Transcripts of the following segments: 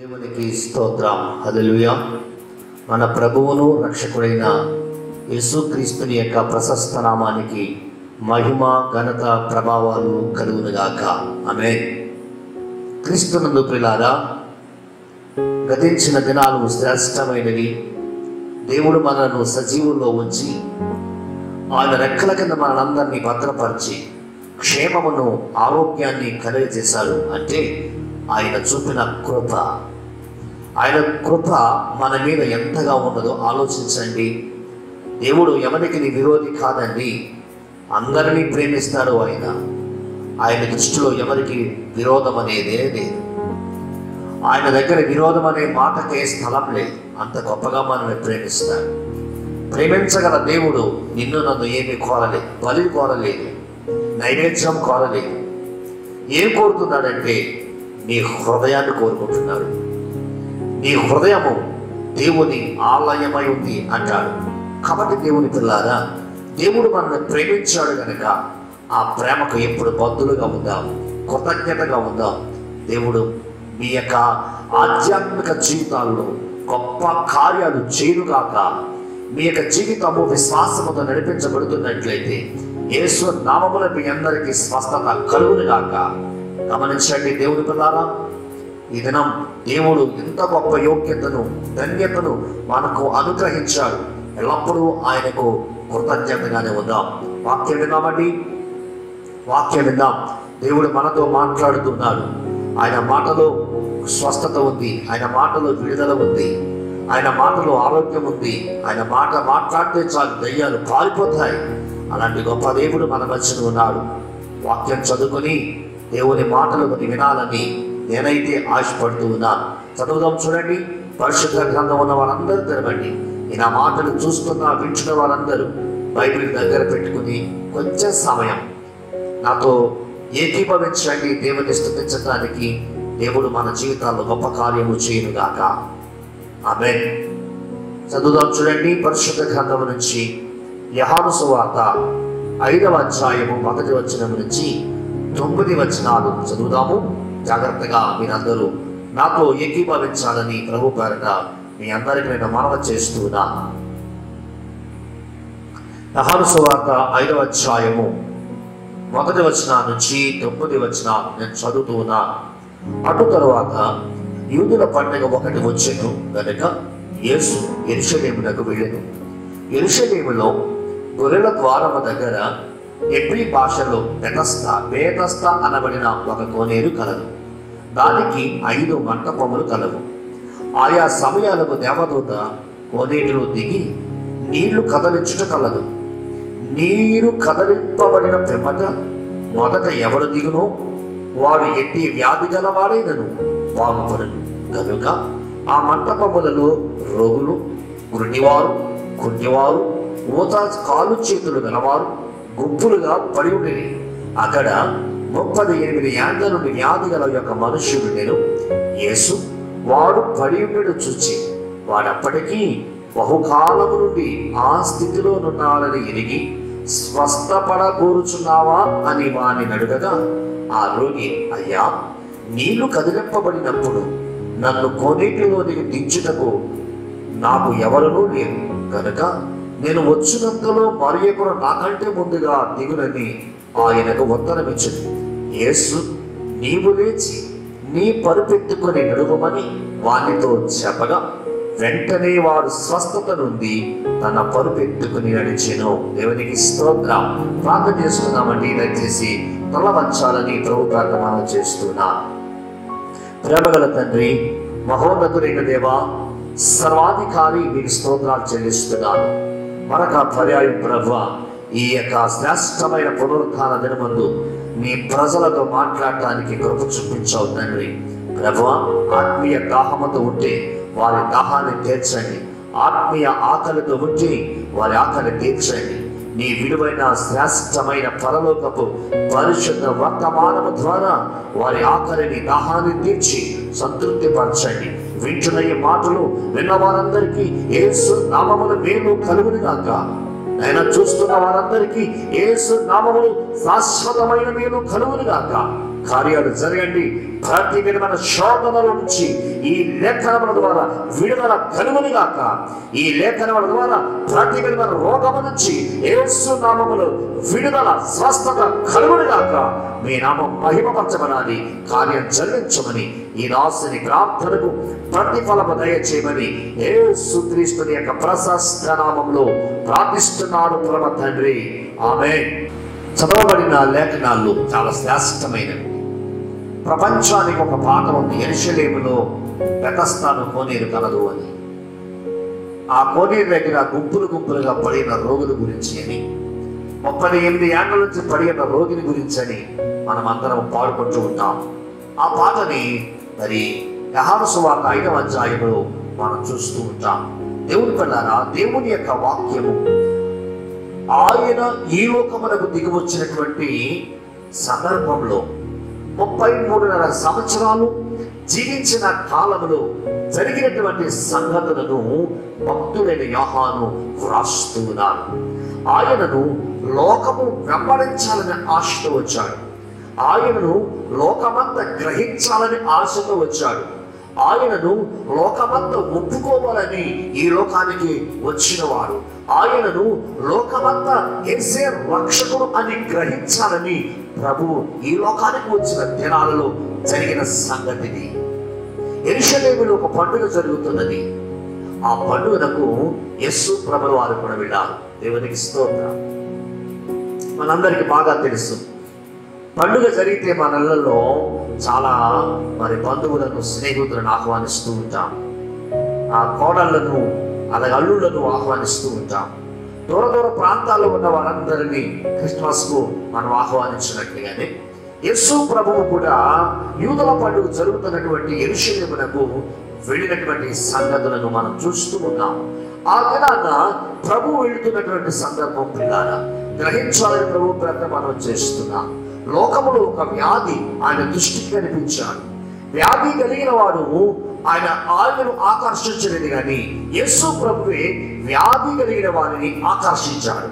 దేవునికి స్తోత్రం. హల్లెలూయా. మన ప్రభువును రక్షకుడైన యేసుక్రీస్తుని యొక్క ప్రశస్త నామానికి మహిమ ఘనత ప్రభావాలు కలుగునుగాక. ఆమేన్. క్రీస్తునందు ప్రియులారా, గతించిన దినాలు శ్రేష్టమైనవి. దేవుడు మనలను సజీవుల్లో ఉంచి ఆయన రెక్కల కింద మనందరినీ భద్రపరిచి క్షేమమును ఆరోగ్యాన్ని కలుగజేశాడు. అంటే ఆయన చూపిన కృప, ఆయన కృప మన మీద ఎంతగా ఉన్నదో ఆలోచించండి. దేవుడు ఎవరికి విరోధి కాదండి, అందరినీ ప్రేమిస్తాడు. ఆయన దృష్టిలో ఎవరికి విరోధం అనేదే లేదు. ఆయన దగ్గర విరోధం అనే మాటకే స్థలం లేదు. అంత గొప్పగా మనల్ని ప్రేమిస్తాడు. ప్రేమించగల దేవుడు నిన్ను నన్ను ఏమీ కోరలేదు, బలి కోరలేదు, నైవేద్యం కోరలేదు. ఏం కోరుతున్నాడంటే నీ హృదయాన్ని కోరుకుంటున్నాడు. నీ హృదయము దేవుని ఆలయమై ఉంది అంటాడు. కాబట్టి దేవుని పిల్లారా, దేవుడు మనల్ని ప్రేమించాడు కనుక ఆ ప్రేమకు ఎప్పుడు బద్దులుగా ఉందాం, కృతజ్ఞతగా ఉందాం. దేవుడు మీ యొక్క ఆధ్యాత్మిక జీవితాల్లో గొప్ప కార్యాలు చేయుగాక. మీ యొక్క జీవితము విశ్వాసముతో నడిపించబడుతున్నట్లయితే యేసు నామమున మీ అందరికీ స్వస్థత కలుగునుగాక. గమనించండి దేవుని పిల్లారా, ఈ దినం దేవుడు ఎంత గొప్ప యోగ్యతను ధన్యతను మనకు అనుగ్రహించాడు. ఎల్లప్పుడూ ఆయనకు కృతజ్ఞతగానే ఉందాం. వాక్యం విన్నామండి, వాక్యం విన్నాం. దేవుడు మనతో మాట్లాడుతున్నాడు. ఆయన మాటలో స్వస్థత ఉంది, ఆయన మాటలో విడుదల ఉంది, ఆయన మాటలో ఆరోగ్యం ఉంది. ఆయన మాట మాట్లాడితే చాలు దయ్యాలు పారిపోతాయి. అలాంటి గొప్ప దేవుడు మన మధ్యన ఉన్నాడు. వాక్యం చదువుకొని దేవుని మాటలు వినాలని నేనైతే ఆశపడుతూ ఉన్నాను. చదువుదాం, చూడండి. పరిశుద్ధ గ్రంథం ఉన్న వాళ్ళందరూ తెరవండి. నా మాటలు చూస్తున్న వింటున్న వాళ్ళందరూ బైబిల్ దగ్గర పెట్టుకుని కొంచెం సమయం నాతో ఏకీభవించండి. దేవుని స్తుతించడానికి దేవుడు మన జీవితాల్లో గొప్ప కార్యము చేయునుగాక. ఆమేన్. చదువుదాం, చూడండి. పరిశుద్ధ గ్రంథం నుంచి యోహాను సువార్త 5వ అధ్యాయము 1వ వచనం నుంచి 9 వచనాలు చదువుదాము. జాగ్రత్తగా మీరందరూ నాతో ఏకీభవించాలని ప్రభు పేరట మీ అందరికీ నేను మనవి చేస్తున్నా. యోహాను సువార్త 5వ అధ్యాయము 1వ వచనం నుంచి 9 వచనాలు నేను చదువుతున్నా. అటు తరువాత యూదుల పండుగ ఒకటి వచ్చెను గనుక యేసు యెరూషలేమునకు వెళ్ళెను. యెరూషలేములో గొర్రెల ద్వారము దగ్గర హెబ్రీ భాషలో బేతస్తా అనబడిన ఒక కోనేరు కలదు. దానికి 5 మంటపములు కలవు. ఆయా సమయాలకు దేవదూత కోనేటిలో దిగి నీళ్లు కదలించుట కలదు. నీరు కదలింపబడిన పిమ్మట మొదట ఎవరు దిగునో వాడు ఎట్టి వ్యాధి గలవాడైనను బాగుపడను. కనుక ఆ మంటపములలో రోగులు, గుడ్డివారు, కుంటివారు, ఊత కాలు చేతులు గలవారు గుంపులుగా పడి ఉండేది. అక్కడ 38 ఏళ్ల నుండి వ్యాధి గల యొక్క మనుష్యుడు నేను. యేసు వాడు పడి ఉండడు చూచి వాడప్పటికీ బహుకాలము నుండి ఆ స్థితిలో నున్నాడని ఎరిగి స్వస్థపడగోరుచున్నావా అని వాని అడుగగా ఆ రోగి, అయ్యా, నీళ్లు కదిలింపబడినప్పుడు నన్ను కోనేటిలోనికి దించుటకు నాకు ఎవరనూ లేరు కనుక నేను వచ్చినంతలో మరియొకరు నాకంటే ముందుగా దిగునని ఆయనకు ఉత్తరమిచ్చింది. యేసు, నీవు లేచి నీ పరుపెత్తుకొని నడువమని వానితో చెప్పగా వెంటనే వారు స్వస్థత నుండి తన పరుపెత్తుకుని నడిచెను. దేవునికి స్తోత్రం. ప్రార్థన చేసుకుందామండి. దయచేసి తల వంచాలని ప్రభు ప్రార్థన చేస్తున్నా. ప్రేమగల తండ్రి, మహోన్నతుడైన దేవా, సర్వాధికారి, మీకు స్తోత్రాలు చెల్లిస్తున్నాను. మరొక పర్యాయం ప్రభువా, ఈ యొక్క శ్రేష్టమైన పునరుత్థాన దినమందు నీ ప్రజలతో మాట్లాడటానికి కృప చూపించావు తండ్రి. ప్రభువా, ఆత్మీయ దాహముతో ఉంటే వారి దాహాన్ని తీర్చండి. ఆత్మీయ ఆకలితో ఉంటే వారి ఆకలి తీర్చండి. నీ విలువైన శ్రేష్టమైన పరలోకపు పరిశుద్ధ వర్తమానము ద్వారా వారి ఆకలిని దాహాన్ని తీర్చి సంతృప్తి పరచండి. వింటున్న ఈ మాటలు విన్న వారందరికీ యేసు నామమున మేలు కలుగునుగాక. చూస్తున్న వారందరికీ యేసు నామమున శాశ్వతమైన మేలు కలుగునుగాక. కార్యాలు జరగండి. ప్రతి విధమైన శోధనల నుంచి ఈ లేఖనముల ద్వారా విడుదల కలుగును గాక. ఈ లేఖనముల ద్వారా ప్రతి విధమైన రోగము నుంచి యేసు నామములో విడుదల స్వస్థత కలుగును గాక. మీ నామం మహిమపరచబడాలి, కార్యం జరిగించమని ఈ దాసుని ప్రార్థనకు ప్రతిఫలము దయచేయమని యేసుక్రీస్తుని యొక్క ప్రశస్త నామములో ప్రార్థిస్తున్నాను పరమ తండ్రి, ఆమేన్. చదవబడిన లేఖనాలు చాలా శ్రేష్టమైనవి. ప్రపంచానికి ఒక పాట ఉంది, యెరూషలేములో బెతస్దాను కోనేరు కలదు అని. ఆ కోనేరు దగ్గర గుంపులు గుంపులుగా పడిన రోగుల గురించి అని, 38 ఏళ్ల నుంచి పడిన రోగిని గురించి అని మనం అందరం పాడుకుంటూ ఉంటాం. ఆ పాటని మరి యోహాను సువార్త 5వ అధ్యాయంలో మనం చూస్తూ ఉంటాం. దేవుని పిల్లారా, దేవుని యొక్క వాక్యము ఆయన ఈ లోకమునకు దిగి వచ్చినటువంటి సందర్భంలో 33.5 సంవత్సరాలు జీవించిన కాలంలో జరిగినటువంటి సంగతులను భక్తుడైన యోహాను వ్రాస్తున్నాడు. ఆయనను లోకము వెంబడించాలని ఆశతో వచ్చాడు. ఆయనను లోకమంతా గ్రహించాలని ఆశతో వచ్చాడు. ఆయనను లోకమంతా ఒప్పుకోవాలని ఈ లోకానికి వచ్చినవాడు. ఆయనను లోకమంతా యేసే రక్షకుడు అని గ్రహించాలని ప్రభు ఈ లోకానికి వచ్చిన దినాలలో జరిగిన సంగతిది. యెరూషలేములో ఒక పండుగ జరుగుతున్నది. ఆ పండుగకు యేసు ప్రభువు వారు కూడా వెళ్ళారు. దేవునికి స్తోత్రం. మనందరికీ బాగా తెలుసు, పండుగ జరిగితే మన ఇళ్లలో చాలా మరి బంధువులను, స్నేహితులను ఆహ్వానిస్తూ ఉంటాం. ఆ కోడళ్లను, అలాగే అల్లుళ్లను ఆహ్వానిస్తూ ఉంటాం. దూర దూర ప్రాంతాల్లో ఉన్న వారందరినీ క్రిస్మస్కు మనం ఆహ్వానించినట్లుగానే యేసు ప్రభువు కూడా యూదుల పండుగ జరుగుతున్నటువంటి యెరూషలేమునకు వెళ్ళినటువంటి సంగతులను మనం చూస్తూ ఉన్నాం. ఆ దినాన ప్రభు వెళుతున్నటువంటి సందర్భం పిల్లారా గ్రహించాలని ప్రభు ప్రయత్నం మనం చేస్తున్నాం. లోకములో ఒక వ్యాధి ఆయన దృష్టికి కనిపించాడు. వ్యాధి కలిగిన వాడు ఆయనను ఆకర్షించలేదు, కానీ యేసు ప్రభువే వ్యాధి కలిగిన వారిని ఆకర్షించాడు.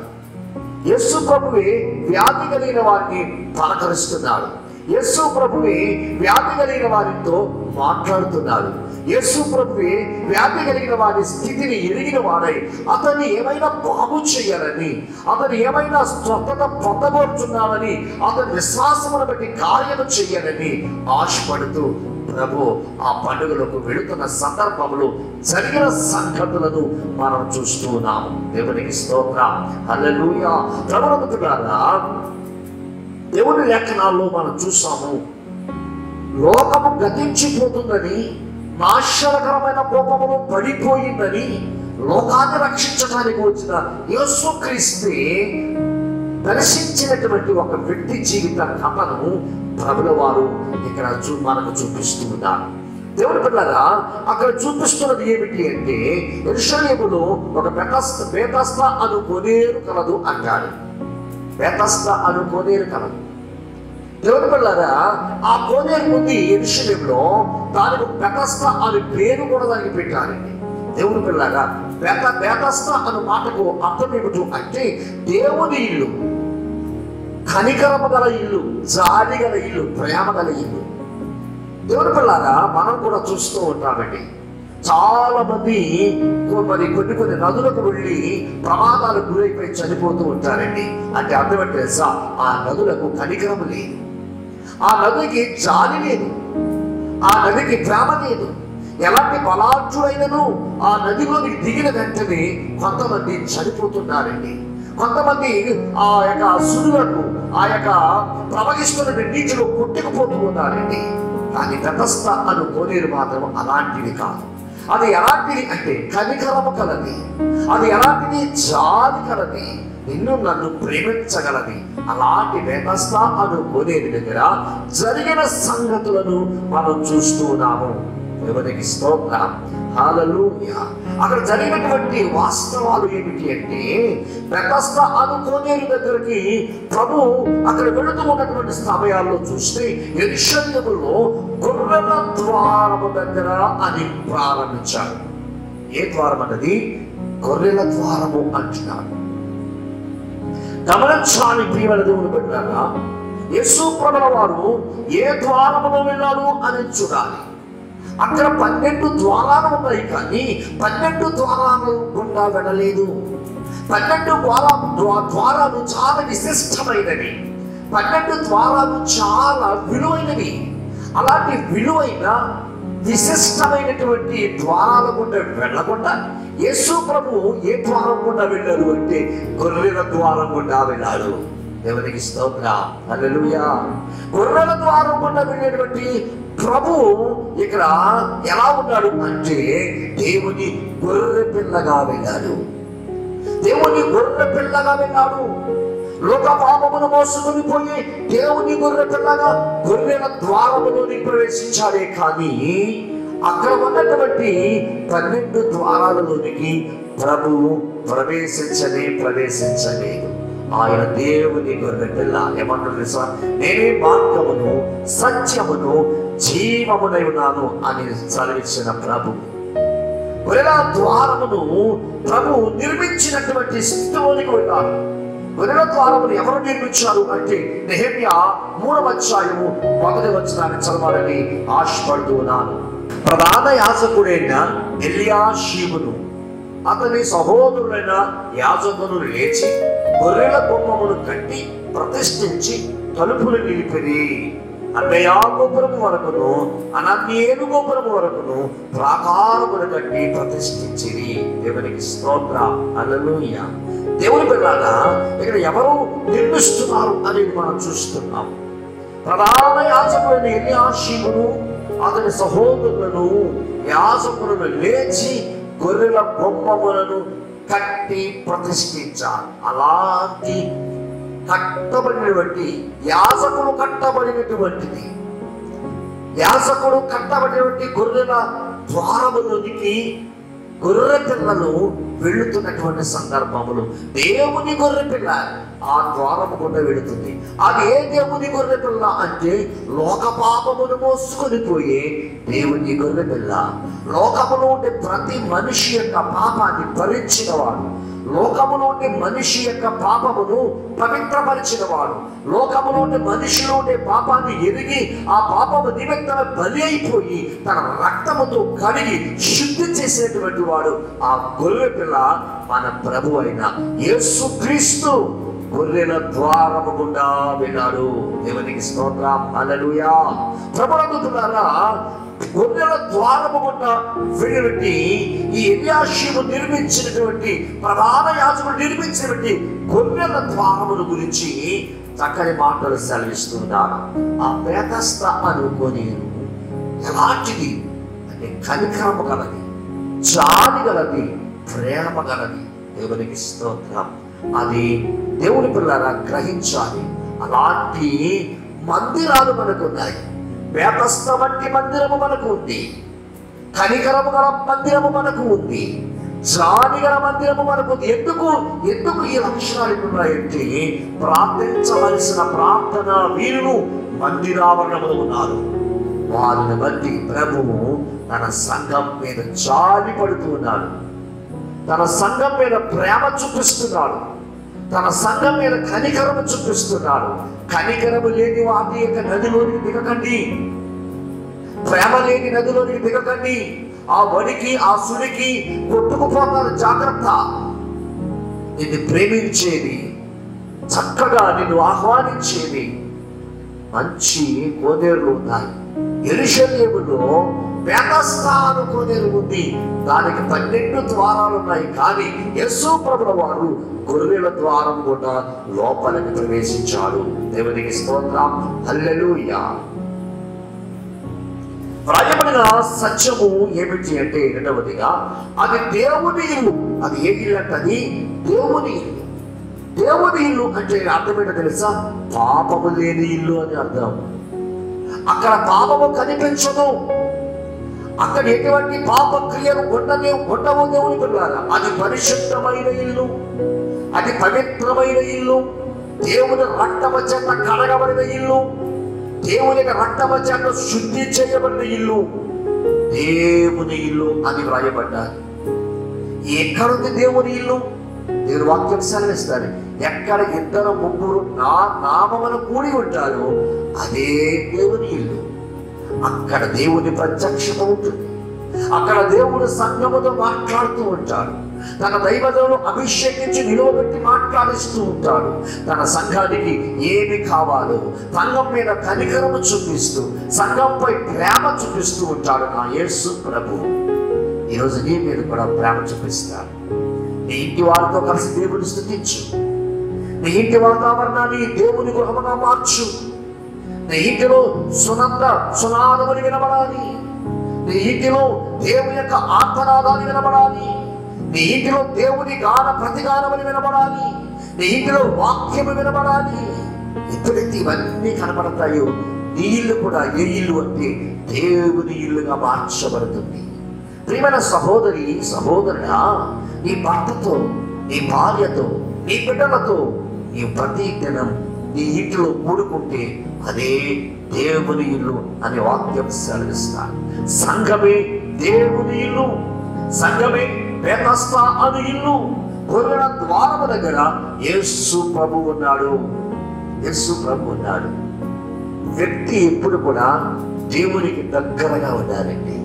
యేసు ప్రభువే వ్యాధి కలిగిన వారిని పలకరిస్తున్నాడు. యేసు ప్రభువే వ్యాధి కలిగిన వారితో మాట్లాడుతున్నాడు. యేసు ప్రభువే వ్యాధి కలిగిన వారి స్థితిని ఎరిగిన వాడై అతన్ని ఏమైనా బాగు చేయాలని, అతను ఏమైనా స్వస్థత పొందబోతున్నామని, అతని విశ్వాసమును బట్టి కార్యము చేయాలని ఆశపడుతూ ప్రభు ఆ పండుగలకు వెళుతున్న సందర్భంలో జరిగిన సంగతులను మనం చూస్తూ ఉన్నాము. దేవునికి స్తోత్రం, హల్లెలూయా. ప్రభువులారా, దేవుని లేఖనాల్లో మనం చూసాము, లోకము గతించిపోతుందని, నాశనకరమైన కోపములు పడిపోయిందని, లోకాన్ని రక్షించడానికి వచ్చిన యేసుక్రీస్తే దర్శించినటువంటి ఒక వ్యక్తి జీవిత కథను ప్రభుల వారు ఇక్కడ మనకు చూపిస్తూ ఉన్నారు. దేవుని పిల్లరా, అక్కడ చూపిస్తున్నది ఏమిటి అంటే, యెరూషలేములో ఒక బెతస్దా అను కోనేరు కలదు అంటాడు. బెతస్దా అను కోనేరు కలదు. దేవుని పిల్లరా, ఆ కోనేరు ఉంది యెరూషలేములో. దానికి బెతస్దా అనే పేరు కూడా దానికి పెట్టారండి. దేవుని పిల్లరా, బెతస్దా అను మాటకు అర్థం ఏమిటి అంటే దేవుని ఇల్లు, కనికరము గల ఇల్లు, జాలి గల ఇల్లు, ప్రేమ గల ఇల్లు. దేవుని పిల్లరా, మనం కూడా చూస్తూ ఉంటామండి, చాలా మంది మరి కొన్ని నదులకు వెళ్ళి ప్రమాదాలకు గురైపోయి చనిపోతూ ఉంటారండి. అంటే అర్థం అంటే ఆ నదులకు కనికరము లేదు, ఆ నదికి జాలి లేదు, ఆ నదికి ప్రేమ లేదు. ఎలాంటి బలాఢ్యుడైనను ఆ నదిలోకి దిగిన వెంటనే కొంతమంది చనిపోతున్నారండి. కొంతమంది ఆ యొక్క సుడులకు, ఆ యొక్క ప్రవహిస్తున్న నీటిలో కొట్టుకుపోతూ ఉన్నారండి. కానీ బెతస్దా అను కోనేరు మాత్రం అలాంటిది కాదు. అది ఎలాంటిది అంటే కనికరము కలది. అది ఎలాంటిది? జాలి కలది, నిన్ను నన్ను ప్రేమించగలది. అలాంటి బెతస్దా అను కోనేరు దగ్గర జరిగిన సంగతులను మనం చూస్తూ ఉన్నాము. దేవునికి స్తోత్రం, హల్లెలూయా. అక్కడ జరిగినటువంటి వాస్తవాలు ఏమిటి అంటే, బెతస్దా అను కోనేరు దగ్గరికి ప్రభు అక్కడ వెళుతూ ఉన్నటువంటి సమయాల్లో చూస్తే యెరూషలేములో గొర్రెల ద్వారము దగ్గర అని ప్రారంభించాడు. ఏ ద్వారం అన్నది? గొర్రెల ద్వారము అంటున్నాడు. గమనించాలి ప్రియమైన దేవుని బిడ్డలారా, యేసు ప్రభుల వారు ఏ ద్వారములో వెళ్ళాడు అని చూడాలి. అక్కడ 12 ద్వారాలు ఉన్నాయి, కానీ 12 ద్వారాలు గుండా వెళ్ళలేదు. 12 ద్వారాలు చాలా విశిష్టమైనవి. 12 ద్వారాలు చాలా విలువైనవి. అలాంటి విలువైన విశిష్టమైనటువంటి ద్వారాల గుండా వెళ్ళకుండా యేసు ప్రభు ఏ ద్వారం గుండా వెళ్ళాడు అంటే గొర్రెల ద్వారం గుండా వెళ్ళాడు. దేవునికి స్తోత్రం, హల్లెలూయా. గొర్రెల ద్వారం గుండా వెళ్ళేటువంటి ప్రభు ఇక్కడ ఎలా ఉన్నాడు అంటే దేవుని గొర్రె పిల్లగా వెళ్ళాడు. దేవుని గొర్రె పిల్లగా వెళ్ళాడు. లోక పాపమును మోసుకొని పోయి దేవుని గొర్రె పిల్లగా గొర్రెల ద్వారములోని ప్రవేశించాడే, కానీ అక్కడ ఉన్నటువంటి 12 ద్వారాలలోనికి ప్రభువు ప్రవేశించలేదు. ఆయన దేవుని గొర్రె పిల్ల. ఏమంటారు తెలుసా? నేనే మార్గమును సత్యమును జీవమునై ఉన్నాను అని సెలవిచ్చిన ప్రభు. గొర్రెల ద్వారమును ప్రభు నిర్మించినటువంటి స్థితిలోనికి వెళ్ళాడు. గొర్రెల ద్వారమును ఎవరు నిర్మించారు అంటే నెహెమ్యా 3వ అధ్యాయము 1వ వచనాన్ని చదవాలని ఆశపడుతూ ఉన్నాను. ప్రధాన యాజకుడైన ఎల్యాషీమును అతని సహోదరులైన యాజకులు లేచి గొర్రెల బొమ్మను కట్టి ప్రతిష్ఠించి తలుపులు నిలిపిరి. అన్నయ్య గోపురము వరకును అనన్యేలు గోపురము వరకును ప్రాకారములు కట్టి ప్రతిష్ఠించిరి. దేవునికి స్తోత్రం, హల్లెలూయా. దేవుని పిల్లగా ఇక్కడ ఎవరు నిర్మిస్తున్నారు అనేది మనం చూస్తున్నాం. ప్రధాన యాజకుడైన ఎల్యాషీమును అతని సహోదరులను యాజకులను లేచి గొర్రెల బొమ్మలను కట్టి ప్రతిష్ఠించారు. అలాంటి కట్టబడినటువంటి యాజకుడు కట్టబడినటువంటి గొర్రెల ద్వారములోనికి గొర్రె పిల్లలు వెళుతున్నటువంటి సందర్భములు దేవుని గొర్రె పిల్ల ఆ ద్వారము గుండా వెళుతుంది. అది ఏ దేవుని గొర్రె పిల్ల అంటే లోక పాపమును మోసుకొని పోయే దేవుని గొర్రె పిల్ల. లోకములో ఉండే ప్రతి మనిషి యొక్క పాపాన్ని భరించినవాడు, లోకములో ఉండే మనిషి యొక్క పాపమును పవిత్రపరిచినవాడు, లోకములో ఉండే మనిషిలో ఉండే పాపాన్ని ఎరిగి ఆ పాపము నిమిత్తమే బలి అయిపోయి తన రక్తముతో కడిగి శుద్ధి చేసినటువంటి వాడు ఆ గొర్రె పిల్ల మన ప్రభు అయిన యేసుక్రీస్తు. గొర్రెల ద్వారము గుండా వెళ్ళాడు. దేవునికి స్తోత్రం, హల్లెలూయా. ప్రభువులారా, గొర్రెల ద్వారము గుండా వెళ్ళినటువంటి ఈ ఎల్యాషీము నిర్మించినటువంటి ప్రధాన యాజకుడు నిర్మించినటువంటి గొర్రెల ద్వారముల గురించి చక్కని మాటలు సెలవిస్తున్నారు. ఆ బేతస్త అనుకొని ఎలాంటిది అంటే కనికరము గలది, జాలి గలది, ప్రేమ గలది. దేవునికి స్తోత్రం. అది దేవుని పిల్లరా గ్రహించాలి. అలాంటి మందిరాలు మనకు ఉన్నాయి. బేతస్త వంటి మందిరము మనకు ఉంది, కనికరము గల మందిరము మనకు ఉంది, జాలి గల మందిరము మనకు ఉంది. ఎందుకు ఈ లక్షణాలు ఉన్నాయంటే ప్రార్థించవలసిన ప్రార్థన వీరులు మందిరావరణములు ఉన్నారు. వారిని బట్టి ప్రభువు తన సంఘం మీద జాలి పడుతున్నాడు, తన సంఘం మీద ప్రేమ చూపిస్తున్నాడు, తన సంఘం మీద కనికరము చూపిస్తున్నాడు. కనికరము లేని వాటి యొక్క నదిలోనికి దిగకండి, ప్రేమ లేని నదిలోనికి దిగకండి. ఆ వడికి ఆ సుడికి కొట్టుకుపోతారు. జాగ్రత్త. నిన్ను ప్రేమించేది, చక్కగా నిన్ను ఆహ్వానించేది మంచి కోనేరులు ఉన్నాయి. యెరూషలేములో బేతస్తా కోనేరు ఉంది. దానికి 12 ద్వారాలు ఉన్నాయి, కానీ యేసు ప్రభువు వారు గొర్రెల ద్వారం కూడా లోపలికి ప్రవేశించాడు. దేవునికి స్తోత్రం, హల్లెలూయా. వ్రాయబడిన సత్యము ఏమిటి అంటే రెండవదిగా అది దేవుని ఇల్లు. అది ఏ ఇల్లు అంటే అది దేవుని ఇల్లు. దేవుని ఇల్లు అంటే అర్థమేంటో తెలుసా? పాపము లేని ఇల్లు అని అర్థం. అక్కడ పాపము కనిపించదు, అక్కడ ఎటువంటి పాప క్రియలు ఉండవు. దేవుని పిల్లారా, అది పరిశుద్ధమైన ఇల్లు, అది పవిత్రమైన ఇల్లు, దేవుని రక్తము చేత కడగబడిన ఇల్లు, దేవుని రక్తము చేత శుద్ధి చేయబడిన ఇల్లు, దేవుని ఇల్లు అని వ్రాయబడ్డారు. ఎక్కడుంది దేవుని ఇల్లు? దేవుని వాక్యం సెలవిస్తారు. ఎక్కడ ఇద్దరు ముగ్గురు నా నామమున కూడి ఉంటారో అదే దేవుని ఇల్లు. అక్కడ దేవుని ప్రత్యక్షత ఉంటుంది. అక్కడ దేవుడు సంఘముతో మాట్లాడుతూ ఉంటాడు. తన దైవజనులను అభిషేకించి నిలువబెట్టి మాట్లాడిస్తూ ఉంటాడు. తన సంఘానికి ఏమి కావాలో సంఘం మీద కనికరము చూపిస్తూ, సంఘంపై ప్రేమ చూపిస్తూ ఉంటాడు నా యేసు ప్రభు. ఈరోజు నీ మీద కూడా ప్రేమ చూపిస్తాడు. నీ ఇంటి వారితో కలిసి దేవుని స్తుతించు. నీ ఇంటి వాతావరణాన్ని దేవుని గృహముగా మార్చు. నీ ఇంటిలో సునాదములు వినబడాలి. నీ ఇంటిలో దేవుని యొక్క ఆత్మనాదాలు వినబడాలి. నీ ఇంటిలో దేవుని గాన ప్రతిగానములు వినబడాలి. నీ ఇంటిలో వాక్యము వినబడాలి. ఎప్పుడైతే ఇవన్నీ కనబడతాయో నీ ఇల్లు కూడా ఏ ఇల్లు అంటే దేవుని ఇల్లుగా మార్చబడుతుంది. ప్రియమైన సహోదరి సహోదరుడా, నీ భర్తతో, నీ భార్యతో, నీ బిడ్డలతో నీ ప్రతి దినం నీ ఇంటిలో కూడుకుంటే అదే దేవుని ఇల్లు అనే వాక్యం సెలవిస్తాడు. సంఘమే దేవుని ఇల్లు. సంఘమే బేతస్తా అను ఇల్లు. గొర్రెల ద్వారము దగ్గర యేసు ప్రభు ఉన్నాడు. యేసు ప్రభు ఉన్నాడు. వ్యక్తి ఎప్పుడు కూడా దేవునికి దగ్గరగా ఉండాలండి.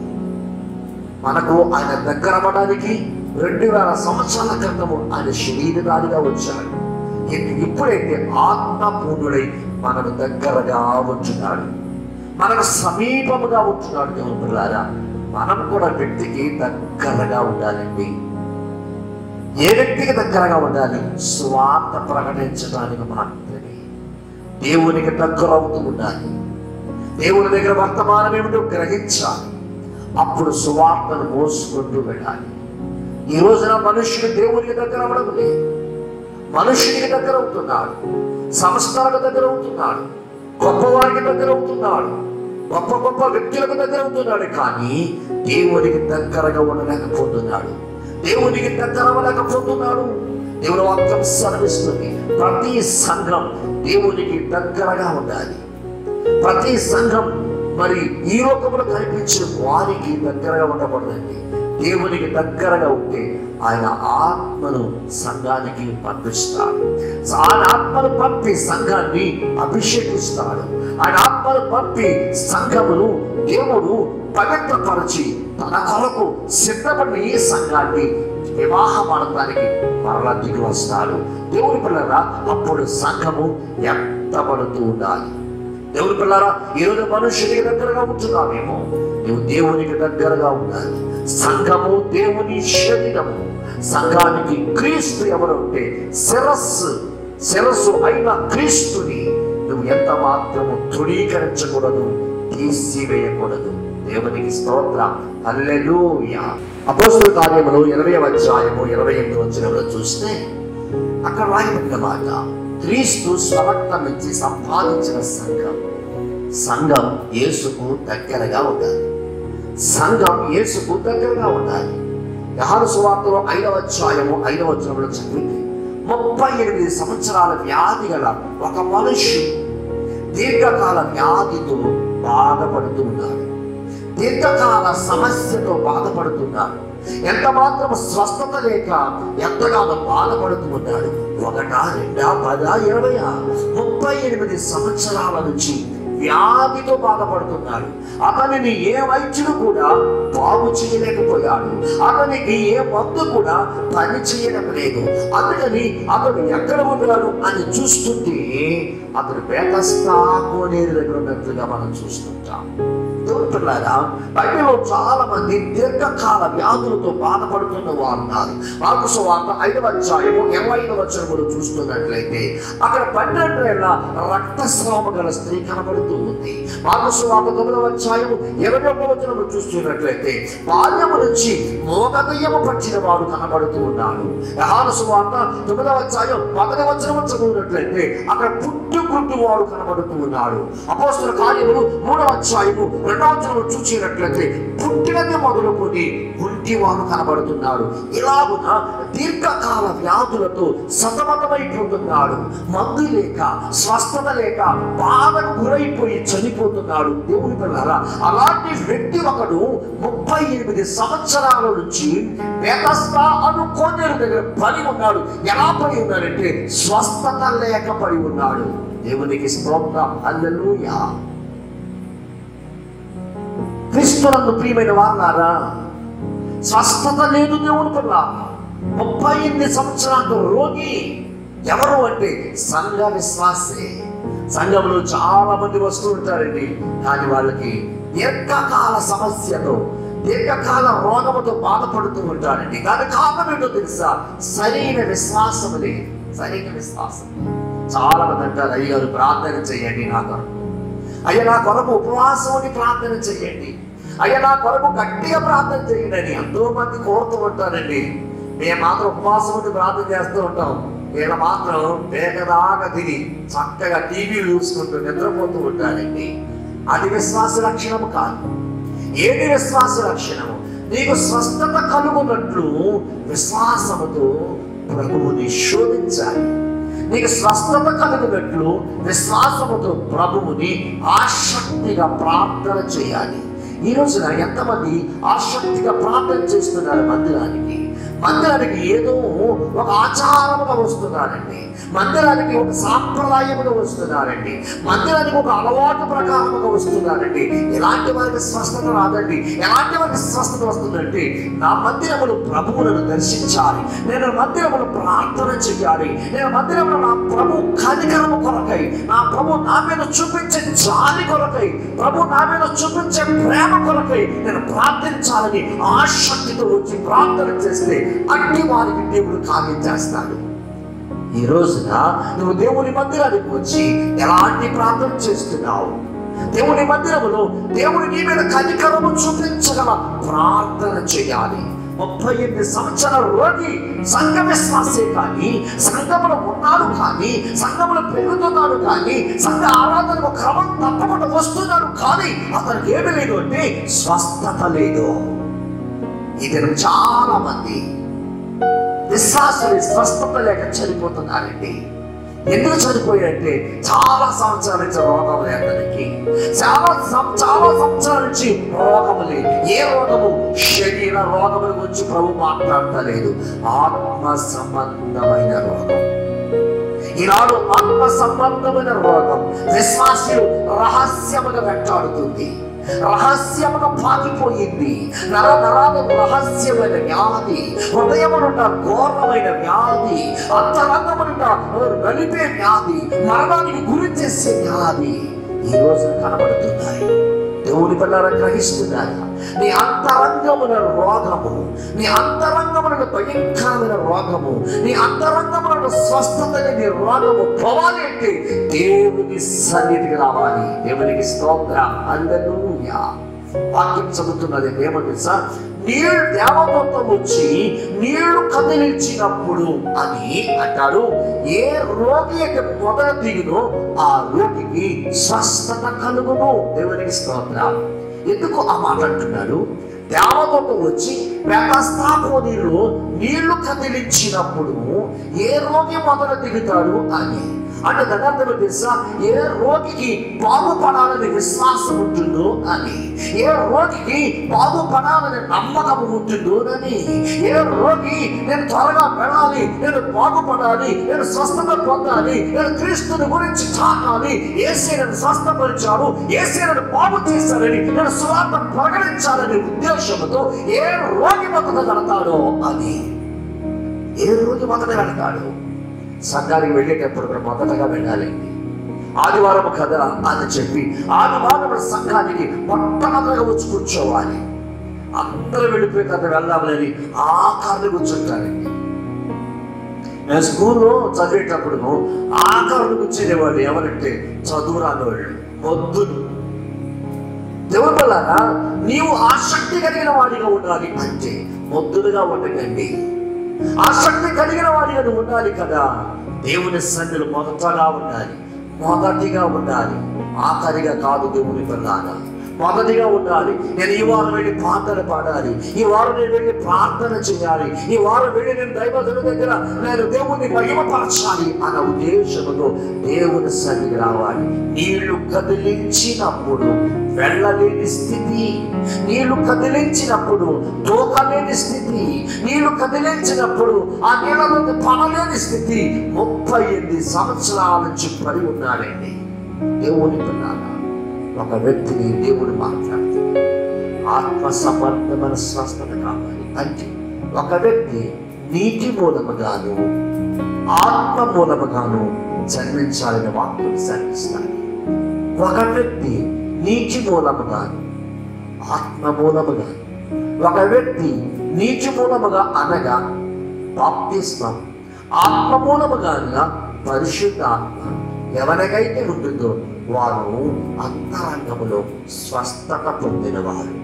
మనకు ఆయన దగ్గర అవ్వడానికి 2000 సంవత్సరాల క్రితము ఆయన శరీరదారిగా వచ్చాడు. ఇప్పుడైతే ఆత్మపూర్ణుడై మనకు దగ్గరగా ఉంటున్నాడు, మనకు సమీపముగా ఉంటున్నాడు. దేవుని పిల్లారా, మనం కూడా వ్యక్తికి దగ్గరగా ఉండాలండి. ఏ వ్యక్తికి దగ్గరగా ఉండాలి? స్వార్థ ప్రకటించడానికి మాత్రమే దేవునికి దగ్గర అవుతూ ఉండాలి. దేవుని దగ్గర వర్తమానం ఏమిటో గ్రహించాలి. అప్పుడు సువార్తను మోసుకుంటూ వెళ్ళాలి. ఈ రోజున మనుషుడు దేవునికి దగ్గర అవ్వడం లేదు. మనుషునికి దగ్గర అవుతున్నాడు, సంస్థలకు దగ్గర అవుతున్నాడు, గొప్పవారికి దగ్గర అవుతున్నాడు, గొప్ప గొప్ప వ్యక్తులకు దగ్గర అవుతున్నాడు. కానీ దేవునికి దగ్గరగా ఉండలేకపోతున్నాడు. దేవునికి దగ్గర అవ్వలేకపోతున్నాడు. దేవుని వాక్యం సెలవిస్తుంది, ప్రతి సంఘం దేవునికి దగ్గరగా ఉండాలి. ప్రతి సంఘం మరి ఈ లోకంలో కనిపించిన వారికి దగ్గరగా ఉండకూడదండి. దేవునికి దగ్గరగా ఉంటే ఆయన ఆత్మను సంఘానికి పంపిస్తాడు. ఆయన ఆత్మను పంపి సంఘాన్ని అభిషేకిస్తాడు. ఆయన ఆత్మను పంపి సంఘమును దేవుడు పవిత్రపరిచి తన కొరకు సిద్ధపడిన ఈ సంఘాన్ని వివాహమాడటానికి మరలా దిగి వస్తాడు. దేవుని పిల్లరా, అప్పుడు సంఘము ఎత్తబడుతూ ఉండాలి. దేవుని పిల్లరా, ఈరోజు మనుషునికి దగ్గరగా ఉంటున్నామేమో, నువ్వు దేవునికి దగ్గరగా ఉండాలి. సంఘము దేవుని శరీరము. సంఘానికి క్రీస్తు ఎవరు అంటే శిరస్సు అయిన క్రీస్తుని నువ్వు ఎంత మాత్రము తృణీకరించకూడదు, తీసివేయకూడదు. దేవునికి స్తోత్రం. హల్లెలూయా. అపోస్తలుల కార్యములు 20వ అధ్యాయము 28వ వచనంలో చూస్తే అక్కడ రాయబడిన మాట, క్రీస్తు స్వరక్తం ఇచ్చి సంపాదించిన సంఘం యేసుకు దగ్గరగా ఉండాలి. సంఘం యేసుకు దగ్గరగా ఉండాలి. యోహాను సువార్తలో 5వ అధ్యాయము 5వ వచనంలో చదివితే 38 సంవత్సరాల వ్యాధి గల ఒక మనుష్యుడు దీర్ఘకాల వ్యాధితో బాధపడుతూ ఉన్నాడు. దీర్ఘకాల సమస్యతో బాధపడుతున్నాడు. ఎంత మాత్రం స్వస్థత లేక ఎంతగానో బాధపడుతూ ఉన్నాడు. 1, 2, 10, 20, 38 సంవత్సరాల నుంచి వ్యాధితో బాధపడుతున్నాడు. అతనిని ఏ వైద్యుడు కూడా బాగు చేయలేకపోయాడు. అతనికి ఏ మందు కూడా పని చేయడం లేదు. అందుకని అతను ఎక్కడ ఉన్నాడు అని చూస్తుంటే అతను బేతస్తా కోనేరు దగ్గర ఉన్నట్లుగా మనం చూస్తుంటాం. పిల్లారా, బైబిల్లో చాలా మంది దీర్ఘకాల వ్యాధులతో బాధపడుతున్న వారు ఉన్నారు. మార్కు సువార్త 5వ అధ్యాయము 25వ వచనములో చూస్తున్నట్లయితే అక్కడ 12 ఏళ్ల రక్తస్రావం గల స్త్రీ కనబడుతూ ఉంది. మార్కు సువార్త 9వ అధ్యాయము 21వ వచనములో చూస్తున్నట్లయితే బాల్యము నుంచి మోగదయ్యము పట్టిన వాడు కనబడుతూ ఉన్నాడు. యోహాను సువార్త 9వ అధ్యాయం 1వ వచనము చదివినట్లయితే అక్కడ పుట్టుగుడ్డు వాడు కనబడుతూ ఉన్నాడు. అపోస్తలుల కార్యములు 3వ అధ్యాయము 2వ వచనములో చూసినట్లయితే పుట్టినది మొదలుకొని గుడ్డివాడు కనబడుతున్నాడు. ఇలాగున దీర్ఘకాల వ్యాధులతో సతమతమైపోతున్నాడు. మందు లేక, స్వస్థత లేక బాధకు గురైపోయి చనిపోతున్నాడు. దేవుని పిల్లలారా, అలాంటి వ్యక్తి ఒకడు 38 సంవత్సరాల నుంచి బెతస్దా అను కోనేరు దగ్గర పడి ఉన్నాడు. ఎలా పడి ఉన్నాడంటే స్వస్థత లేక పడి ఉన్నాడు. దేవునికి స్తోత్రం, హల్లెలూయా. క్రీస్తునందు ప్రియమైన వారులారా, స్వస్థత లేదు దేవుని పిల్లలారా. 38 సంవత్సరాల రోగి ఎవరు అంటే సంఘ విశ్వాసే. సంఘంలో చాలా మంది వస్తూ ఉంటారండి, కానీ వాళ్ళకి దీర్ఘకాల సమస్యతో, దీర్ఘకాల రోగముతో బాధపడుతూ ఉంటారండి. దాని కారణం ఏంటో తెలుసా? సరైన విశ్వాసం లేదు. సరైన విశ్వాసం. చాలా మంది అంటారు, అయ్యారు ప్రార్థన చేయండి నా కొరకు, అయ్యా నా కొరకు ఉపవాసం ప్రార్థన చేయండి, అయ్యా నా కొరకు గట్టిగా ప్రార్థన చేయండి అని ఎంతో మంది కోరుతూ ఉంటారండి. మేము మాత్రం ఉపవాసం ప్రార్థన చేస్తూ ఉంటాం. వీళ్ళ మాత్రం వేగదాగా తిని చక్కగా టీవీలు చూసుకుంటూ నిద్రపోతూ ఉంటారండి. అది విశ్వాస లక్షణము కాదు. ఏది విశ్వాస లక్షణము? నీకు స్వస్థత కలుగునట్లు విశ్వాసముతో ప్రభువుని శోధించాలి. నీకు స్వస్థత కలుగునట్లు విశ్వాసముతో ప్రభువుని ఆసక్తిగా ప్రార్థన చేయాలి. ఈ రోజున ఎంతమంది ఆసక్తిగా ప్రార్థన చేస్తున్నారు? మందిరానికి ఏదో ఒక ఆచారముగా వస్తున్నారండి, మందిరానికి ఒక సాంప్రదాయముగా వస్తున్నారండి, మందిరానికి ఒక అలవాటు ప్రకారముగా వస్తున్నారండి. ఎలాంటి వారికి స్వస్థత రాదండి. ఎలాంటి వారికి స్వస్థత వస్తుందంటే, నా మందిరములు ప్రభువులను దర్శించాలి, నేను మందిరములు ప్రార్థన చేయాలి, నేను మందిరములు నా ప్రభు కనికరము కొరకై, నా ప్రభు నా మీద చూపించే జాలి కొరకై, ప్రభు నా మీద చూపించే ప్రేమ కొరకై నేను ప్రార్థించాలని ఆసక్తితో వచ్చి ప్రార్థన చేస్తే అట్టి వారికి దేవుడు కార్యం చేస్తాడు. ఈ రోజున నువ్వు దేవుని మందిరానికి వచ్చి ఎలాంటి ప్రార్థన చేస్తున్నావు? దేవుని మందిరములో దేవుని నీ మీద కనికరము చూపించగల ప్రార్థన చేయాలి. 38 సంవత్సరాల రోగి సంఘ విశ్వాసే కానీ, సంఘములో ఉన్నాడు కానీ, సంఘములో పెరుగుతున్నాడు కానీ, సంఘ ఆరాధనకు క్రమం తప్పకుండా వస్తున్నాడు కానీ అతనికి ఏమి లేదు అంటే స్వస్థత లేదు. ఇది చాలా మంది విశ్వాసులు స్వస్థత లేక చనిపోతున్నారండి. ఎందుకు చనిపోయారంటే చాలా సంవత్సరాల నుంచి రోగం లేదనికి, చాలా సంవత్సరాల నుంచి రోగము లేదు. ఏ రోగము? శరీర రోగముల గురించి ప్రభు మాట్లాడతలేదు. ఆత్మ సంబంధమైన రోగం. ఈనాడు ఆత్మ సంబంధమైన రోగం విశ్వాసులు రహస్యముగా వెంటాడుతుంది, రహస్యముగా పాకిపోయింది. నరనరాలు రహస్యమైన వ్యాధి, హృదయమునున్న ఘోరమైన వ్యాధి, అంతరంగమునున్న నలిపే వ్యాధి, మరణానికి గురి చేసే వ్యాధి ఈ రోజు కనబడుతున్నాయి. దేవుని పిల్లలు గ్రహిస్తున్నారా? నీ అంతరంగమున రోగము, నీ అంతరంగమున భయంకరమైన రోగము, నీ అంతరంగమున స్వస్థత లేని రోగము పోవాలి అంటే దేవుని సన్నిధికి రావాలి. దేవునికి స్తోత్రం, హల్లెలూయా. వాక్యం చదువుతున్నది ఏమంటే సార్, నీళ్ళు దేవదూత వచ్చి నీళ్లు కదిలించినప్పుడు అని అంటాడు, ఏ రోగి యొక్క మొదల దిగునో ఆ రోగికి స్వస్థత కలుగును. దేవునికి స్తోత్రం. ఎందుకు ఆ మాట అంటున్నాడు? దేవదూత వచ్చి బెతస్దా కోనేరులో నీళ్లు కదిలించినప్పుడు ఏ రోగి మొదల దిగుతాడు అని అంటే దాని అర్థం తెలుసా? ఏ రోగికి బాగుపడాలని విశ్వాసం ఉంటుందో అని, ఏ రోగికి బాగుపడాలని నమ్మకం ఉంటుందో అని, ఏ రోగి నేను త్వరగా వెళ్ళాలి, నేను బాగుపడాలి, నేను స్వస్థత పొందాలి, నేను క్రీస్తుని గురించి చాటాలి, యేసే నన్ను స్వస్థపరిచాడు, యేసే నన్ను బాగు చేశాడని నేను సువార్త ప్రకటించాలనే ఉద్దేశంతో ఏ రోగి మొదట వెళతాడో అని. ఏ రోగి మొదట వెళతాడు? సంఘానికి వెళ్ళేటప్పుడు కూడా మొదటగా వెళ్ళాలండి. ఆదివారం కదా అని చెప్పి ఆదివారం సంఘానికి మొట్టమొదటిగా వచ్చి కూర్చోవాలి. అందరూ వెళ్ళిపోయి కదా వెళ్దామని ఆఖరిని కూర్చుంటారండి. నేను స్కూల్లో చదివేటప్పుడు ఆఖరిని కూర్చునేవాళ్ళు ఎవరంటే చదువు రాని వాళ్ళు, మొద్దులు. దేవుని వల్ల నీవు ఆసక్తి కలిగిన వాడిగా ఉండాలి అంటే మొద్దులుగా ఉండకండి. ఆసక్తి కలిగిన వాడిగా ఉండాలి కదా. దేవుని సన్నిధిలో మొదటిగా ఉండాలి, ఆఖరిగా కాదు. దేవుని పిల్లగా మొదటిగా ఉండాలి. నేను ఈ వారం వెళ్ళి పాటలు పాడాలి, ఈ వారం నేను వెళ్ళి ప్రార్థన చేయాలి, ఈ వారం వెళ్ళి నేను దైవజనుల దగ్గర నేను దేవుని మహిమపరచాలి అన్న ఉద్దేశంతో దేవుని సన్నిధికి రావాలి. నీళ్లు కదిలించినప్పుడు వెళ్ళలేని స్థితి, నీళ్లు కదిలించినప్పుడు తోకలేని స్థితి, నీళ్లు కదిలించినప్పుడు ఆ నీళ్ళలోకి పడలేని స్థితి 38 సంవత్సరాల నుంచి పడి ఉన్నాడండి. దేవుని పిల్లారా, ఒక వ్యక్తిని దేవుడు మాట్లాడుతుంది. ఆత్మ సమర్థమైన స్వస్థత కావాలి అంటే ఒక వ్యక్తి నీటి మూలముగాను ఆత్మ మూలముగాను జన్మించాలని వాక్యం సెలవిస్తాడు. ఒక వ్యక్తి నీటి మూలముగాను ఆత్మ మూలముగాను, ఒక వ్యక్తి నీటి మూలముగా అనగా బాప్తిస్మం, ఆత్మ మూలముగా పరిశుద్ధ ఆత్మ ఎవరికైతే ఉంటుందో వారు అంతరంగములో స్వస్థత పొందినవారు.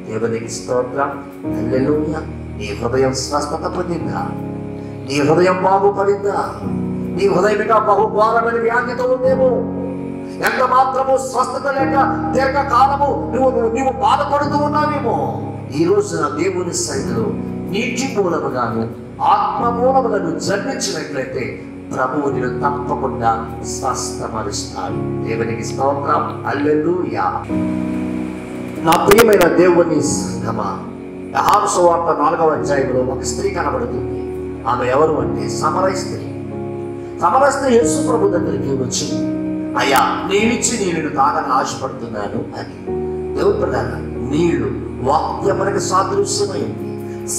దేవునికి స్తోత్రం, హల్లెలూయా. నీ హృదయం స్వస్థత పొందిందా? నీ హృదయం బాగుపడిందా? నీ హృదయం బహుభారమైన వ్యాధితో ఉందేమో, ఎంత మాత్రము స్వస్థత లేక దీర్ఘకాలము నువ్వు బాధపడుతూ ఉన్నావేమో. ఈ రోజున దేవుని సన్నిధిలో నీటి మూలముగాను ఆత్మ మూలముగాను జన్మించినట్లయితే ప్రభువు నిన్ను తప్పకుండా స్వస్థపరుస్తాడు. దేవునికి స్తోత్రం, హల్లెలూయా. నా ప్రియమైన దేవుని సంగమా, యోహాను సువార్త 4వ అధ్యాయంలో ఒక స్త్రీ కనబడుతుంది. ఆమె ఎవరు అంటే సమరయ స్త్రీ. సమరయ స్త్రీ యేసు ప్రభు దగ్గరికి వచ్చి, అయ్యా నీవిచ్చి నీళ్లు తాగని ఆశపడుతున్నాను అని. దేవుని పిల్లారా, నీళ్లు వాక్యమునకు సాదృశ్యమైంది.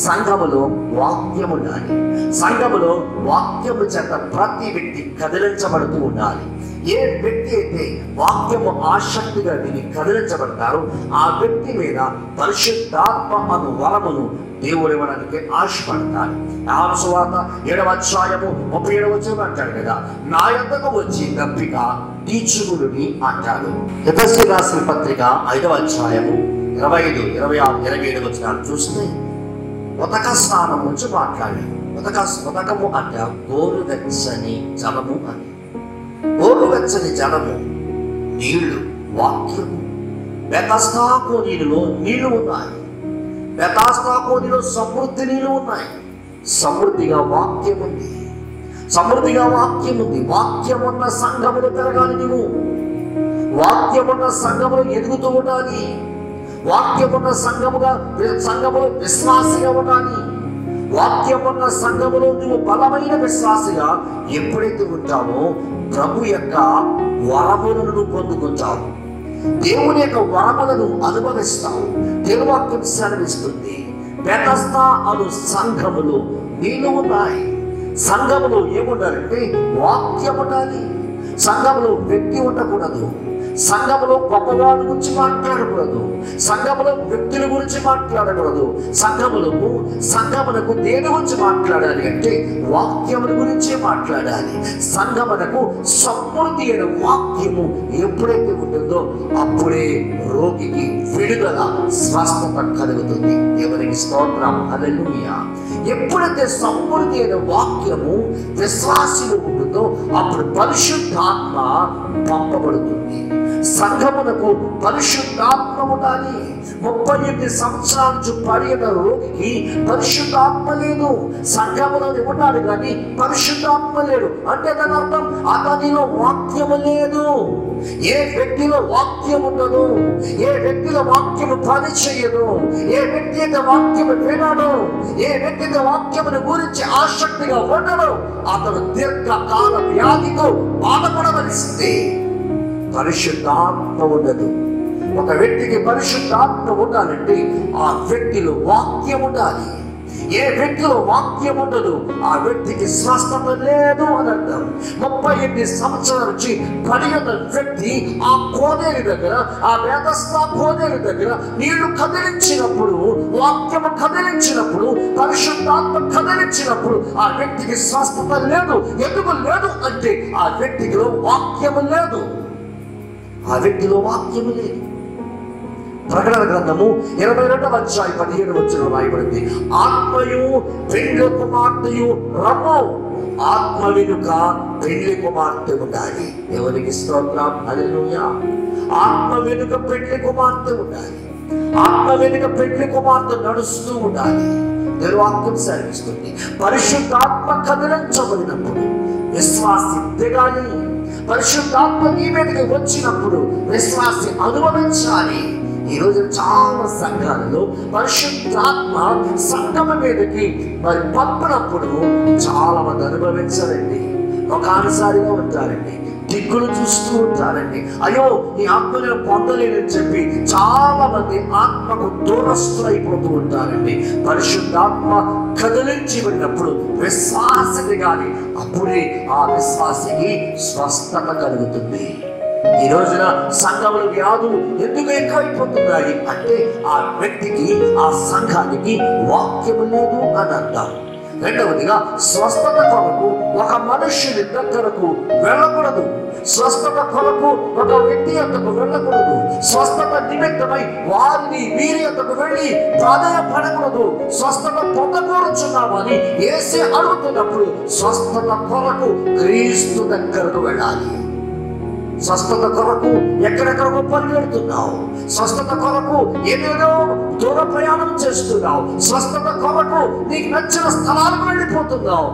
సంఘములో వాక్యము ఉండాలి. సంఘములో వాక్యము చేత ప్రతి వ్యక్తి కదిలించబడుతూ ఉండాలి. ఏ వ్యక్తి అయితే వాక్యము ఆసక్తిగా విని కదిలించబడతారో ఆ వ్యక్తి మీద పరిశుద్ధాత్మ అను వరమును దేవుడు ఇవ్వడానికి ఆశపడతారు. యోహాను సువార్త 7వ అధ్యాయము 37వ వచనం అంటాడు కదా, నా యొద్దకు వచ్చి దప్పిక తీర్చుకుని అంటాడు. ఎఫెసీయులకు రాసిన పత్రిక 5వ అధ్యాయము 25, 26, 27 వచనాలు చూస్తే ఉదక స్నానం నుంచి మాట్లాడాడు. ఉదకము అంటే గోరువెచ్చని జలము అని. గోరువెచ్చని జలము, నీళ్లు, వాక్యము. బెతస్దా కోనేరులో నీళ్లు ఉన్నాయి. బెతస్దా కోనేరులో సమృద్ధి నీళ్లు ఉన్నాయి. సమృద్ధిగా వాక్యం ఉంది. సమృద్ధిగా వాక్యం ఉంది. వాక్యమున్న సంఘములు పెరగాలి. నువ్వు వాక్యమున్న సంఘములు ఎదుగుతూ ఉండాలి. వాక్యమున్న సంఘములో విశ్వాసిగా ఉండాలి. వాక్యమున్న సంఘములో నువ్వు బలమైన విశ్వాసిగా ఎప్పుడైతే ఉంటావో ప్రభు యొక్క వరములను నువ్వు పొందుకుంటావు. దేవుని యొక్క వరములను అనుభవిస్తావు. దేవుని వాక్యం సెలవిస్తుంది, బెతస్దా అను సంఘములో నీళ్లు ఉన్నాయి. సంఘములో ఏముండాలంటే వాక్యం ఉండాలి. సంఘములో వ్యక్తి ఉండకూడదు. సంఘములో గొప్పవాడి గురించి మాట్లాడకూడదు. సంఘములో వ్యక్తుల గురించి మాట్లాడకూడదు. సంఘమునకు దేని గురించి మాట్లాడాలి అంటే వాక్యముల గురించే మాట్లాడాలి. సంఘమునకు సమృద్ధి అయిన వాక్యము ఎప్పుడైతే ఉంటుందో అప్పుడే రోగికి విడుదల, స్వస్థత కలుగుతుంది. దేవునికి స్తోత్రం, హల్లెలూయా. ఎప్పుడైతే సమృద్ధి అయిన వాక్యము విశ్వాసిలో ఉంటుందో అప్పుడు పరిశుద్ధాత్మ పంపబడుతుంది. సంఘమునకు పరిశుద్ధాత్మ ఉండాలి. 38 సంవత్సరాల నుంచి పడిన రోగికి పరిశుద్ధాత్మ లేదు. సంఘములో ఉండాలి కానీ పరిశుద్ధాత్మ లేడు అంటే దాని అర్థం అతనిలో వాక్యము లేదు. ఏ వ్యక్తిలో వాక్యం ఉండదు, ఏ వ్యక్తిలో వాక్యము పని చేయదు, ఏ వ్యక్తి యొక్క వాక్యము వినడు, ఏ వ్యక్తి యొక్క వాక్యమును గురించి ఆసక్తిగా ఉండడు, అతను దీర్ఘకాల వ్యాధితో బాధపడవలసింది. పరిశుద్ధాత్మ ఉండదు. ఒక వ్యక్తికి పరిశుద్ధాత్మ ఉండాలంటే ఆ వ్యక్తిలో వాక్యం ఉండాలి. ఏ వ్యక్తిలో వాక్యం ఉండదు ఆ వ్యక్తికి స్వస్థత లేదు అని అర్థం. 38 సంవత్సరాల నుంచి పడిన వ్యక్తి ఆ కోనేరు దగ్గర, ఆ బెతస్దా కోనేరు దగ్గర నీళ్లు కదిలించినప్పుడు, వాక్యము కదిలించినప్పుడు, పరిశుద్ధాత్మ కదిలించినప్పుడు ఆ వ్యక్తికి స్వస్థత లేదు. ఎందుకు లేదు అంటే ఆ వ్యక్తిలో వాక్యము లేదు. ఆ వ్యక్తిలో వాక్యము లేదు. ప్రకటన గ్రంథము 22వ అధ్యాయం 17వ వచనం రాయబడింది, ఆత్మయు పెండ్లి కుమార్తెయు రమ్ము, ఆత్మ వెనుక పెళ్లి కుమార్తె ఉండాలి. ఎవరికి స్తోత్రం, హల్లెలూయా. ఆత్మ వెనుక పెళ్లి కుమార్తె ఉండాలి. ఆత్మ వెనుక పెళ్లి కుమార్తె నడుస్తూ ఉండాలి. నిర్వాక్యం సెలవిస్తుంది, పరిశుద్ధాత్మ కదిలించబడినప్పుడు విశ్వాసి దిగాలి. పరిశుద్ధాత్మ నీ మీదకి వచ్చినప్పుడు విశ్వాసి అనుభవించాలి. ఈ రోజు చాలా సంఘాలలో పరిశుద్ధాత్మ సంఘం మీదకి మరి పంపినప్పుడు చాలా మంది అనుభవించారండి. ఒక అనుసారిగా ఉంటారండి, దిక్కులు చూస్తూ ఉంటారండి. అయ్యో ఈ ఆత్మ నేను పొందలేనని చెప్పి చాలా మంది ఆత్మకు దూరస్తులైపోతూ ఉంటారండి. పరిశుద్ధాత్మ కదిలించబడినప్పుడు విశ్వాసకి కానీ అప్పుడే ఆ విశ్వాసికి స్వస్థత కలుగుతుంది. ఈ రోజున సంఘముల వ్యాధులు ఎందుకు ఎక్కువైపోతున్నాయి అంటే ఆ వ్యక్తికి, ఆ సంఘానికి వాక్యము లేదు అని అంటారు. రెండవదిగా, స్వస్థత కొరకు ఒక మనుష్యుని దగ్గరకు వెళ్ళకూడదు. స్వస్థత కొరకు ఒక వ్యక్తి యొద్దకు వెళ్ళకూడదు. స్వస్థత నిమిత్తమై వారిని వీరి యొద్దకు వెళ్ళి ప్రాధాన్యపడకూడదు. స్వస్థత పొందకూరుచున్నాము అని యేసే అడుగుతున్నప్పుడు స్వస్థత కొరకు క్రీస్తు దగ్గరకు వెళ్ళాలి. స్వస్థత కొరకు ఎక్కడెక్కడికో పరిగెడుతున్నావు. స్వస్థత కొరకు ఏదేదో దూర ప్రయాణం చేస్తున్నావు. స్వస్థత కొరకు నీకు నచ్చిన స్థలాలకు వెళ్ళిపోతున్నావు.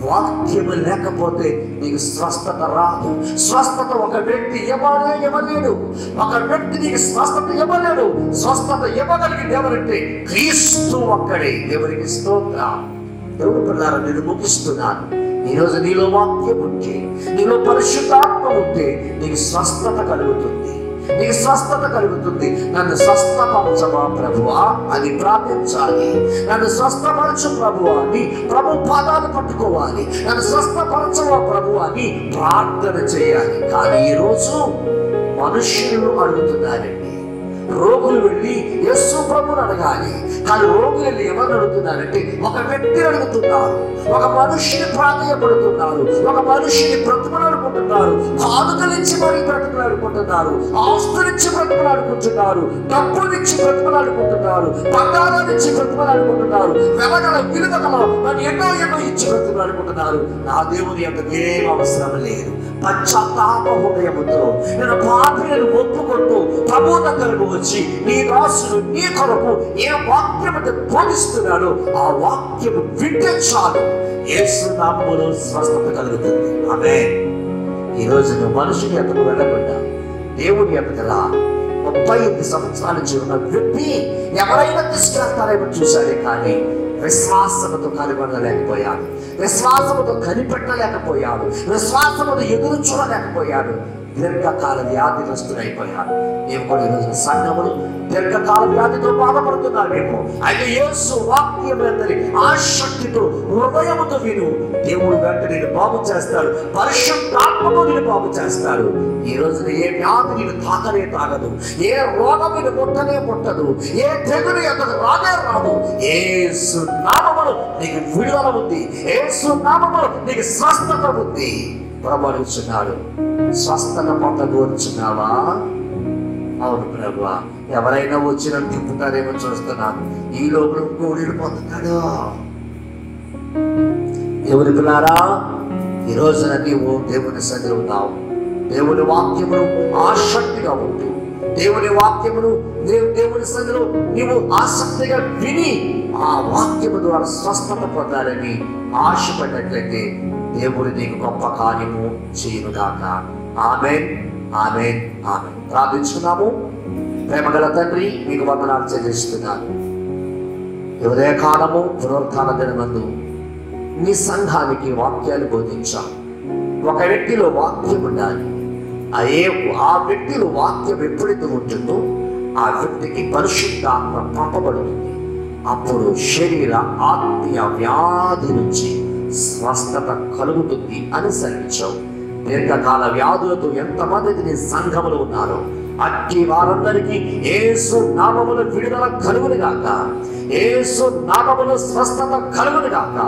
వాక్యము లేకపోతే నీకు స్వస్థత రాదు. స్వస్థత ఒక వ్యక్తి ఇవ్వలేడు. ఒక వ్యక్తి నీకు స్వస్థత ఇవ్వలేడు. స్వస్థత ఇవ్వగలిగింది ఎవరంటే క్రీస్తు ఒక్కడే. ఎవరికి స్తోత్రం. దేవుడు పిల్లలు, నేను ముగిస్తున్నాను. ఈరోజు నీలో వాక్యం ఉంటే, నీలో పరిశుద్ధాత్మ ఉంటే నీకు స్వస్థత కలుగుతుంది. నీకు స్వస్థత కలుగుతుంది. నన్ను స్వస్థపరచవా ప్రభువా అని ప్రార్థించాలి. నన్ను స్వస్థపరచు ప్రభువా అని ప్రభు పాదాలు పట్టుకోవాలి. నన్ను స్వస్థపరచవా ప్రభువా అని ప్రార్థన చేయాలి. కానీ ఈరోజు మనుష్యులు అడుగుతున్నారండి. రోగులు వెళ్ళి యేసు ప్రభుని అడగాలి. కానీ రోగులు వెళ్ళి ఎవరు అడుగుతున్నారంటే ఒక వ్యక్తిని అడుగుతున్నారు. ఒక మనిషిని ప్రాధాన్యపడుతున్నారు. ఒక మనిషిని బ్రతుకులాడుకుంటున్నారు. కానుకలించి మరీ బ్రతుకులాడుకుంటున్నారు. ఆస్తులించి బ్రతుకులాడుకుంటున్నారు. డబ్బులించి బ్రతుకులాడుకుంటున్నారు. బంగారాన్నిచ్చి బ్రతుకులాడుకుంటున్నారు. వెలగల విలువగల మరి ఎన్నో ఇచ్చి బ్రతుకులాడుకుంటున్నారు. నా దేవుని యొక్క ఏం అవసరం లేదు. పశ్చాత్తాప హృదయముతో నేను పాపిని ఒప్పుకుంటూ ప్రభు దగ్గరకు వచ్చి నీ దాసుడు నీ కొరకు ఏ వాక్యము బోధిస్తున్నాడో ఆ వాక్యము వింటే చాలు, యేసు నామములో స్వస్థత కలుగుతుంది. ఆమేన్. ఈ రోజు నువ్వు మనుషుని ఎద్దకు వెళ్ళకుండా దేవుని ఎద్దకలా 38 సంవత్సరాల నుంచి ఉన్న వ్యక్తి ఎవరైనా తీసుకెళ్తారేమో చూశాడే కానీ విశ్వాసముతో కనిపెట్టలేకపోయాడు. విశ్వాసముతో కనిపెట్టలేకపోయాడు. విశ్వాసముతో ఎదురు చూడలేకపోయాడు. దీర్ఘకాల వ్యాధిగ్రస్తులైపోయాడు. మేము కూడా ఈరోజు సంఘములు దీర్ఘకాల వ్యాధితో బాధపడుతున్నామేమో. అయితే యేసు వాక్యమందరి ఆసక్తితో హృదయముతో విను. దేవుడు వెంట నేను బాగు చేస్తాడు. పరిశుద్ధాత్మతో నేను బాగు చేస్తాడు. ఈ రోజున ఏ వ్యాధి నేను తాకనే తాగదు. ఏ రోగం నేను ముట్టనే ముట్టదు. ఏ తెగులు ఎక్కడికి రానే రాదు. యేసు నామములో నీకు విడుదల ఉంది. యేసు నామములో నీకు స్వస్థత ఉంది. ప్రభావిస్తున్నాడు. స్వస్థత పొందగోరుచున్నావా? అవును ప్రభువా. ఎవరైనా వచ్చిన తిప్పుతారేమో చూస్తున్నాను. ఈ లోపల కోడిని పొందుతాడు. దేవుని పిల్లారా, ఈ రోజున నీవు దేవుని సన్నిధిలో ఉన్నావు. దేవుని వాక్యమును ఆసక్తిగా ఉంటూ దేవుని వాక్యమును దేవుని సన్నిధిలో నీవు ఆసక్తిగా విని ఆ వాక్యము ద్వారా స్వస్థత పొందాలని ఆశపడినట్లయితే దేవుడు నీకు గొప్ప కార్యము చేయునుగాక. ఆమేన్, ఆమేన్, ఆమేన్. ప్రార్థించుకున్నాము. ప్రేమగల తండ్రి, మీకు వందనాలు చెల్లిస్తున్నాను. ఉదయ కాలము పునరుత్థాన దినమందు నీ సంఘానికి వాక్యాలు బోధించాం. ఒక వ్యక్తిలో వాక్యం ఉండాలి. ఆ వ్యక్తిలో వాక్యం ఎప్పుడైతే ఉంటుందో ఆ వ్యక్తికి పరిశుద్ధాత్మ పంపబడుతుంది. అప్పుడు శరీర ఆత్మీయ వ్యాధి నుంచి స్వస్థత కలుగుతుంది అని సెలవించావు. దీర్ఘకాల వ్యాధులతో ఎంతమంది నీ సంఘములు ఉన్నారో అట్టి వారందరికీ యేసు నామములో విడుదల కలుగునుగాక. యేసు నామములో స్వస్థత కలుగునుగాక.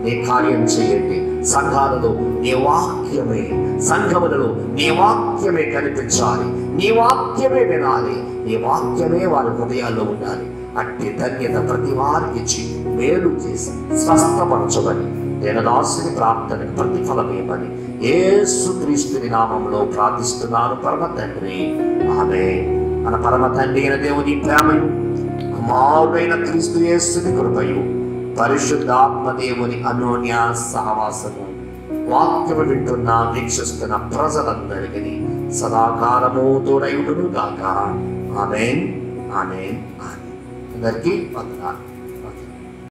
నీ కార్యం చేయండి. సంఘాలలో నీ వాక్యమే, సంఘములలో నీ వాక్యమే కనిపించాలి. నీ వాక్యమే వినాలి. నీ వాక్యమే వారి హృదయాల్లో ఉండాలి. అట్టి ధన్యత ప్రతి వారికి మేలు చేసి స్వస్థపరచమని దేవదాసుని ప్రార్థనకు ప్రతిఫలమేమని యేసుక్రీస్తుని నామంలో ప్రార్థిస్తున్నాను పరమ తండ్రి, ఆమేన్. మన పరమ తండ్రి అయిన దేవుని ప్రేమయు, కుమారుడైన క్రీస్తు యేసుని కృపయు, పరిశుద్ధాత్మ దేవుని అన్యోన్య సహవాసము వాక్యము వింటున్న వీక్షిస్తున్న ప్రజలందరికీ సదాకాలము తోడైయుడును గాక. ఆమేన్, ఆమేన్, ఆమేన్. అందరికీ వందనాలు.